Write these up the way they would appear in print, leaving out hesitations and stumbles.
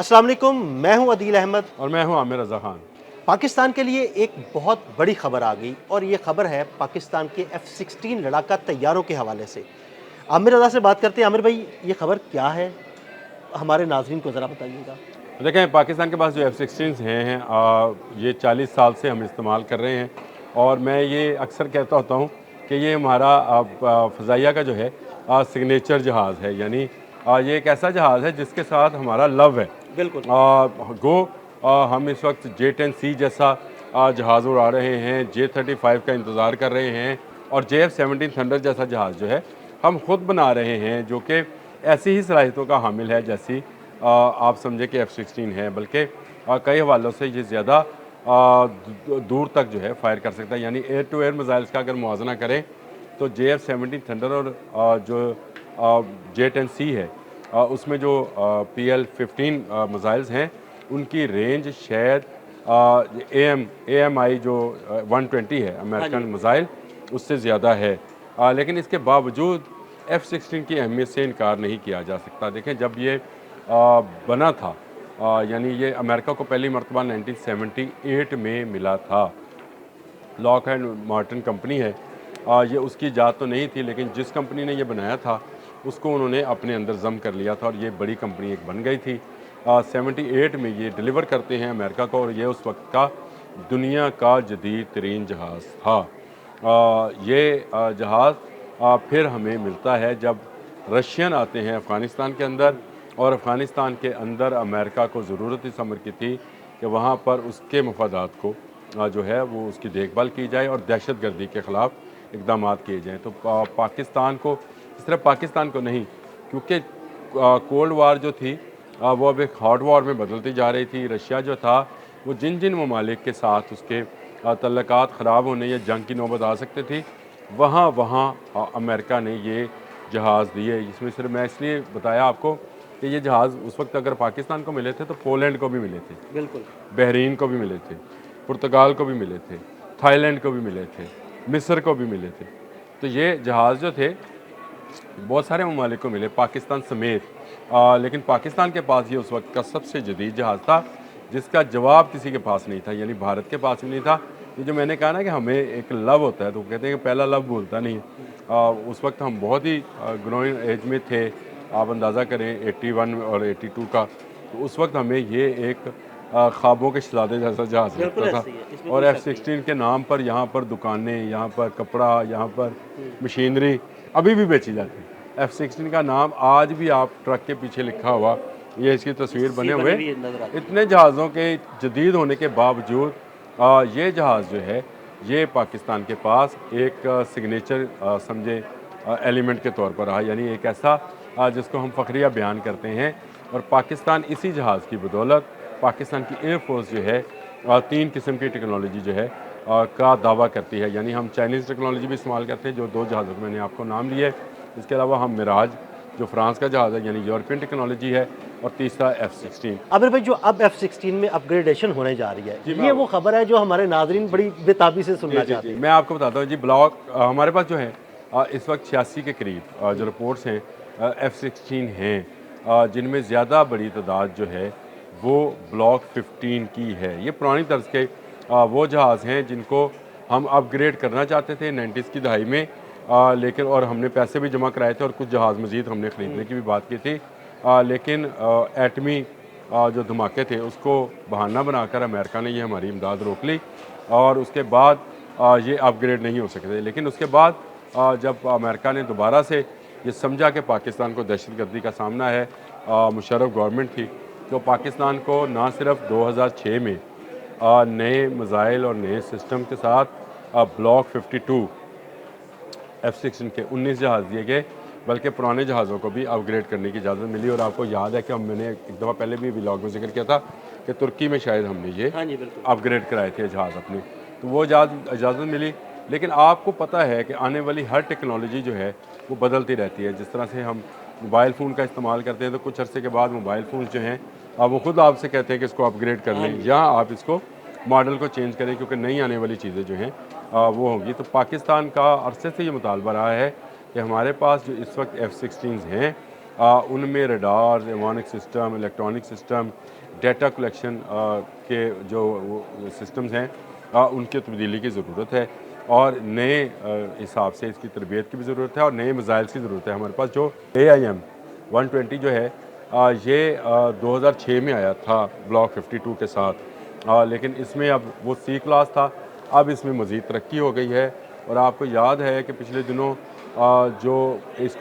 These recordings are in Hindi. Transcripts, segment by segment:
अस्सलाम वालेकुम, मैं हूं अदील अहमद। और मैं हूं आमिर रज़ा खान। पाकिस्तान के लिए एक बहुत बड़ी खबर आ गई और ये खबर है पाकिस्तान के F-16 लड़ाका तैयारों के हवाले से। आमिर रज़ा से बात करते हैं। आमिर भाई, ये खबर क्या है? हमारे नाज़रीन को ज़रा बताइएगा। देखें, पाकिस्तान के पास जो F-16 हैं ये 40 साल से हम इस्तेमाल कर रहे हैं। और मैं ये अक्सर कहता होता हूँ कि ये हमारा फ़ज़ाइया का जो है सिग्नेचर जहाज़ है। यानी ये एक ऐसा जहाज़ है जिसके साथ हमारा लव है। बिल्कुल। हम इस वक्त J-10C जैसा जहाज़ उड़ा रहे हैं, J-35 का इंतज़ार कर रहे हैं, और JF-17 थंडर जैसा जहाज़ जो है हम ख़ुद बना रहे हैं, जो कि ऐसी ही सलाहियतों का हामिल है जैसी आप समझे कि F-16 है। बल्कि कई हवालों से ये ज़्यादा दूर तक जो है फायर कर सकता है। यानी एयर टू एयर मिसाइल्स का अगर मुआवजा करें तो JF-17 थंडर और जो J-10C है उसमें जो PL-15 मिसाइल्स हैं उनकी रेंज शायद AMI जो 120 है अमेरिकन मिसाइल, उससे ज़्यादा है। लेकिन इसके बावजूद F-16 की अहमियत से इनकार नहीं किया जा सकता। देखें, जब ये बना था यानी ये अमेरिका को पहली मरतबा 1978 में मिला था। लॉकहीड मार्टिन कंपनी है, ये उसकी ईजाद तो नहीं थी, लेकिन जिस कंपनी ने ये बनाया था उसको उन्होंने अपने अंदर जम कर लिया था और ये बड़ी कंपनी एक बन गई थी। 78 में ये डिलीवर करते हैं अमेरिका को, और ये उस वक्त का दुनिया का जदीद तरीन जहाज़ था। ये जहाज़ फिर हमें मिलता है जब रशियन आते हैं अफ़गानिस्तान के अंदर, और अफ़गानिस्तान के अंदर अमेरिका को ज़रूरत इस अमर की थी कि वहाँ पर उसके मफादात को जो है वो उसकी देखभाल की जाए और दहशत गर्दी के ख़िलाफ़ इकदाम किए जाएँ। तो पाकिस्तान को, सिर्फ पाकिस्तान को नहीं, क्योंकि कोल्ड वार जो थी वो अब एक हॉट वार में बदलती जा रही थी। रशिया जो था वो जिन जिन ममालिक के साथ उसके तल्लुकात ख़राब होने या जंग की नौबत आ सकते थी, वहाँ वहाँ अमेरिका ने ये जहाज़ दिए। इसमें सिर्फ मैं इसलिए बताया आपको कि ये जहाज़ उस वक्त अगर पाकिस्तान को मिले थे तो पोलैंड को भी मिले थे, बिल्कुल। बहरीन को भी मिले थे, पुर्तगाल को भी मिले थे, थाईलैंड को भी मिले थे, मिस्र को भी मिले थे। तो ये जहाज़ जो थे बहुत सारे ममालिक को मिले, पाकिस्तान समेत। लेकिन पाकिस्तान के पास ये उस वक्त का सबसे जदीद जहाज़ था जिसका जवाब किसी के पास नहीं था, यानी भारत के पास भी नहीं था। ये जो मैंने कहा ना कि हमें एक लव होता है, तो कहते हैं कि पहला लव भूलता नहीं। उस वक्त हम बहुत ही ग्रोइंग एज में थे। आप अंदाज़ा करें 81 और 82 का, तो उस वक्त हमें ये एक ख्वाबों के शहज़ादे जैसा जहाज़ लगता था। और F-16 के नाम पर यहाँ पर दुकानें, यहाँ पर कपड़ा, यहाँ पर मशीनरी अभी भी बेची जाती है। F-16 का नाम आज भी आप ट्रक के पीछे लिखा हुआ, ये इसकी तस्वीर बने हुए। इतने जहाज़ों के जदीद होने के बावजूद ये जहाज़ जो है ये पाकिस्तान के पास एक सिग्नेचर समझे एलिमेंट के तौर पर रहा, यानी एक ऐसा जिसको हम फ़ख्रिया बयान करते हैं। और पाकिस्तान इसी जहाज़ की बदौलत, पाकिस्तान की एयरफोर्स जो है 3 किस्म की टेक्नोलॉजी जो है का दावा करती है। यानी हम चाइनीज़ टेक्नोलॉजी भी इस्तेमाल करते हैं, जो 2 जहाज़ों के मैंने आपको नाम लिए। इसके अलावा हम मिराज जो फ्रांस का जहाज़ है, यानी यूरोपियन टेक्नोलॉजी है, और तीसरा F-16। आमिर भाई, जो अब F-16 में अपग्रेडेशन होने जा रही है, ये वो खबर है जो हमारे नाजरीन बड़ी बेताबी से सुनना चाहते हैं। मैं आपको बताता हूँ जी, ब्लॉक हमारे पास जो है इस वक्त 86 के करीब जो रिपोर्ट्स हैं F-16 हैं, जिनमें ज़्यादा बड़ी तादाद जो है वो ब्लॉक 15 की है। ये पुरानी तर्ज के वो जहाज़ हैं जिनको हम अपग्रेड करना चाहते थे 90s की दहाई में, लेकिन और हमने पैसे भी जमा कराए थे और कुछ जहाज़ मज़ीद हमने ख़रीदने की भी बात की थी। लेकिन एटमी जो धमाके थे उसको बहाना बनाकर अमेरिका ने ये हमारी इमदाद रोक ली, और उसके बाद ये अपग्रेड नहीं हो सके थे। लेकिन उसके बाद जब अमेरिका ने दोबारा से ये समझा कि पाकिस्तान को दहशतगर्दी का सामना है, मुशर्रफ गवर्नमेंट थी, तो पाकिस्तान को ना सिर्फ 2006 में नए मिसाइल और नए सिस्टम के साथ ब्लॉक 52 F-16 के 19 जहाज़ दिए गए, बल्कि पुराने जहाज़ों को भी अपग्रेड करने की इजाज़त मिली। और आपको याद है कि मैंने एक दफ़ा पहले भी व्लॉग में जिक्र किया था कि तुर्की में शायद हमने ये अपग्रेड कराए थे जहाज़ अपने, तो वो इजाज़त मिली। लेकिन आपको पता है कि आने वाली हर टेक्नोलॉजी जो है वो बदलती रहती है। जिस तरह से हम मोबाइल फ़ोन का इस्तेमाल करते हैं, तो कुछ अरसे के बाद मोबाइल फ़ोन जो हैं वो ख़ुद आपसे कहते हैं कि इसको अपग्रेड कर लें, या आप इसको मॉडल को चेंज करें, क्योंकि नई आने वाली चीज़ें जो हैं वो होंगी। तो पाकिस्तान का अरसे से ये मुतालबा रहा है कि हमारे पास जो इस वक्त F-16 हैं उनमें radar, avionic system, electronic system, data collection के जो सिस्टम्स हैं उनकी तब्दीली की ज़रूरत है और नए हिसाब से इसकी तरबियत की भी ज़रूरत है और नए मिसाइल की ज़रूरत है। हमारे पास जो AIM 120 जो है ये 2006 में आया था ब्लॉक 52 के साथ, लेकिन इसमें अब वो C क्लास था, अब इसमें मज़ीद तरक्की हो गई है। और आपको याद है कि पिछले दिनों जो इस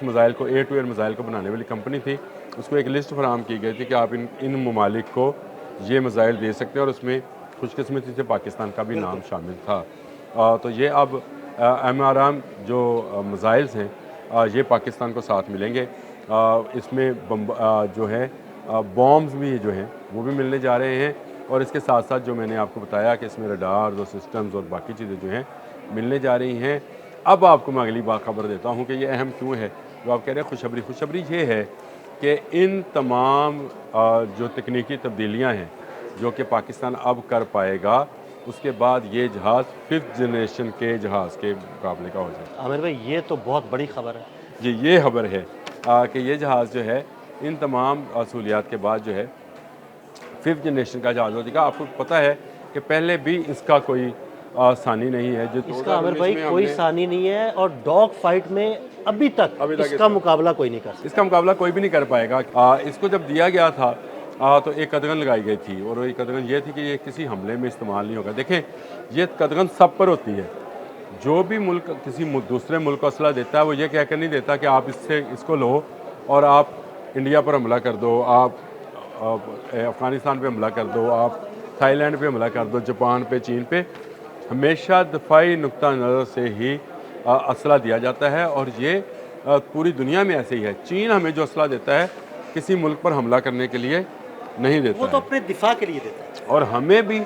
मिसाइल को एयर टू एयर मिसाइल को बनाने वाली कंपनी थी, उसको एक लिस्ट फराहम की गई थी कि आप इन ममालिक को ये मिसाइल दे सकते हैं और उसमें खुशकिस्मती से पाकिस्तान का भी नाम शामिल था। तो ये अब MRM जो मिसाइल्स हैं ये पाकिस्तान को साथ मिलेंगे। इसमें जो है बॉम्ब्स भी जो हैं वो भी मिलने जा रहे हैं और इसके साथ साथ जो मैंने आपको बताया कि इसमें रडार और सिस्टम्स और बाकी चीज़ें जो हैं मिलने जा रही हैं। अब आपको मैं अगली बात खबर देता हूँ कि ये अहम क्यों है। जो आप कह रहे हैं खुशखबरी ये है कि इन तमाम जो तकनीकी तब्दीलियाँ हैं जो कि पाकिस्तान अब कर पाएगा, उसके बाद ये जहाज़ 5th जनरेशन के जहाज़ के मुकाबले का हो जाएगा। आमिर भाई ये तो बहुत बड़ी खबर है। जी, ये खबर है कि ये जहाज़ जो है इन तमाम सहूलियात के बाद जो है 5th जनरेशन का जहाज़ हो जाएगा। आपको पता है कि पहले भी इसका कोई सानी नहीं है। जो इसका आमिर भाई कोई सानी नहीं है और डॉग फाइट में अभी तक इसका मुकाबला कोई नहीं कर सकता। इसका मुकाबला कोई भी नहीं कर पाएगा। इसको जब दिया गया था तो एक कदगन लगाई गई थी और एक कदगन ये थी कि ये किसी हमले में इस्तेमाल नहीं होगा। देखें, ये कदगन सब पर होती है। जो भी मुल्क किसी दूसरे मुल्क को असला देता है वो ये कहकर नहीं देता कि आप इसको लो और आप इंडिया पर हमला कर दो, आप अफ़गानिस्तान पे हमला कर दो, आप थाईलैंड पे हमला कर दो, जापान पे, चीन पे। हमेशा दफ़ाई नुक्ता नज़र से ही असला दिया जाता है और ये पूरी दुनिया में ऐसे ही है। चीन हमें जो असला देता है किसी मुल्क पर हमला करने के लिए नहीं देता, वो तो अपने दिफा के लिए देता है। और हमें भी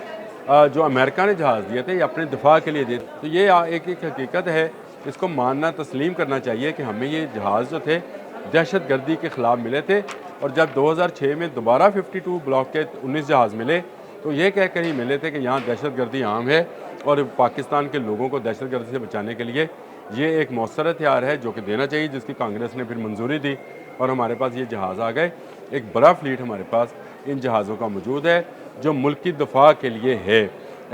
जो अमेरिका ने जहाज़ दिए थे ये अपने दिफा के लिए दिए। तो ये एक हकीकत है, इसको मानना तस्लीम करना चाहिए कि हमें ये जहाज़ जो थे दहशत गर्दी के ख़िलाफ़ मिले थे और जब 2006 में दोबारा 52 ब्लॉक के 19 जहाज़ मिले तो ये कह कर ही मिले थे कि यहाँ दहशत गर्दी आम है और पाकिस्तान के लोगों को दहशत गर्दी से बचाने के लिए ये एक मौसर हथियार है जो कि देना चाहिए, जिसकी कांग्रेस ने फिर मंजूरी दी और हमारे पास ये जहाज़ आ गए। एक बड़ा फ्लीट हमारे पास इन जहाज़ों का मौजूद है जो मुल्क की दफा के लिए है।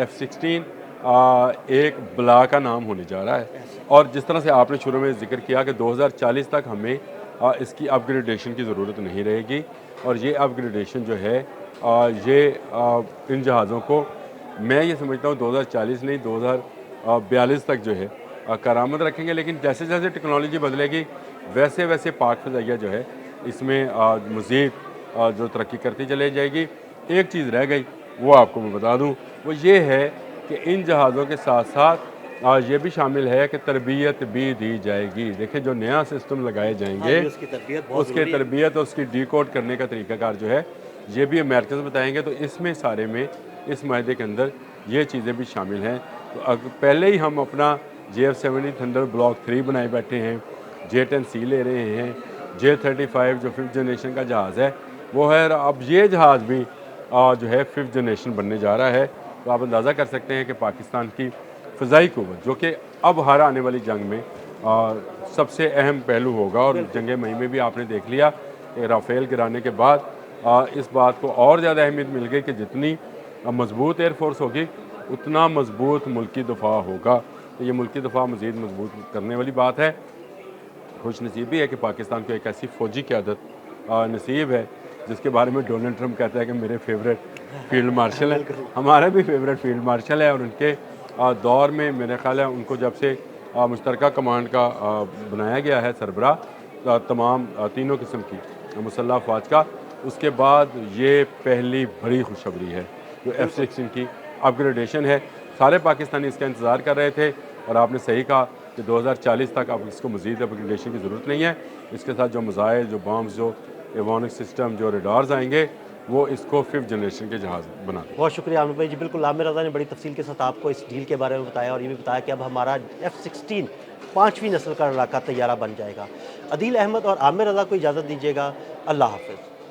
F-16 एक बला का नाम होने जा रहा है और जिस तरह से आपने शुरू में जिक्र किया कि 2040 तक हमें इसकी अपग्रेडेशन की ज़रूरत नहीं रहेगी और ये अपग्रेडेशन जो है ये इन जहाज़ों को मैं ये समझता हूँ 2040 नहीं 2042 तक जो है करामत रखेंगे। लेकिन जैसे जैसे टेक्नोलॉजी बदलेगी वैसे वैसे पाक फ़ज़ाइया जो है इसमें मज़ीद जो तरक्की करती चली जाएगी। एक चीज़ रह गई वो आपको मैं बता दूं, वो ये है कि इन जहाज़ों के साथ साथ ये भी शामिल है कि तरबियत भी दी जाएगी। देखिए, जो नया सिस्टम लगाए जाएंगे उसकी तरबियत और उसकी डिकोड करने का तरीक़ाकार जो है ये भी अमेरिका से बताएंगे। तो इसमें सारे में इस माहदे के अंदर ये चीज़ें भी शामिल हैं। तो पहले ही हम अपना JF-70 थंडर ब्लॉक 3 बनाए बैठे हैं, J-10C ले रहे हैं, J-35 जो 5th जनरेशन का जहाज़ है वो है। अब ये जहाज़ भी जो है 5th जनरेशन बनने जा रहा है। तो आप अंदाज़ा कर सकते हैं कि पाकिस्तान की फ़ज़ाई क़ुव्वत जो कि अब हर आने वाली जंग में सबसे अहम पहलू होगा और जंग मई में भी आपने देख लिया कि राफ़ेल गिराने के बाद इस बात को और ज़्यादा अहमियत मिल गई कि जितनी मजबूत एयरफोर्स होगी उतना मजबूत मुल्की दफ़ा होगा। तो ये मुल्की दफ़ा मज़ीद मजबूत करने वाली बात है। खुश नसीबी है कि पाकिस्तान को एक ऐसी फ़ौजी क़यादत नसीब है जिसके बारे में डोनाल्ड ट्रंप कहता है कि मेरे फेवरेट फील्ड मार्शल हैं। हमारे भी फेवरेट फील्ड मार्शल है और उनके दौर में मेरे ख्याल है उनको जब से मुश्तरका कमांड का बनाया गया है सरबराह तमाम तीनों किस्म की मुसल्लह अफवाज का, उसके बाद ये पहली बड़ी खुशखबरी है जो F-16 की अपग्रेडेशन है। सारे पाकिस्तानी इसका इंतज़ार कर रहे थे और आपने सही कहा कि 2040 तक अब इसको मज़ीद अपग्रेडेशन की ज़रूरत नहीं है। इसके साथ जो मिसाइल, जो बॉम्ब्स, जो एवियोनिक सिस्टम, जो रडार्स आएंगे वो इसको 5th जनरेशन के जहाज़ बना दें। बहुत शुक्रिया आमिर भाई जी। बिल्कुल, आमिर रज़ा ने बड़ी तफसील के साथ आपको इस डील के बारे में बताया और ये भी बताया कि अब हमारा F-16 5वीं नस्ल का लड़ाका तैयारा बन जाएगा। अदील अहमद और आमिर रज़ा को इजाज़त दीजिएगा। अल्लाह हाफ़िज़।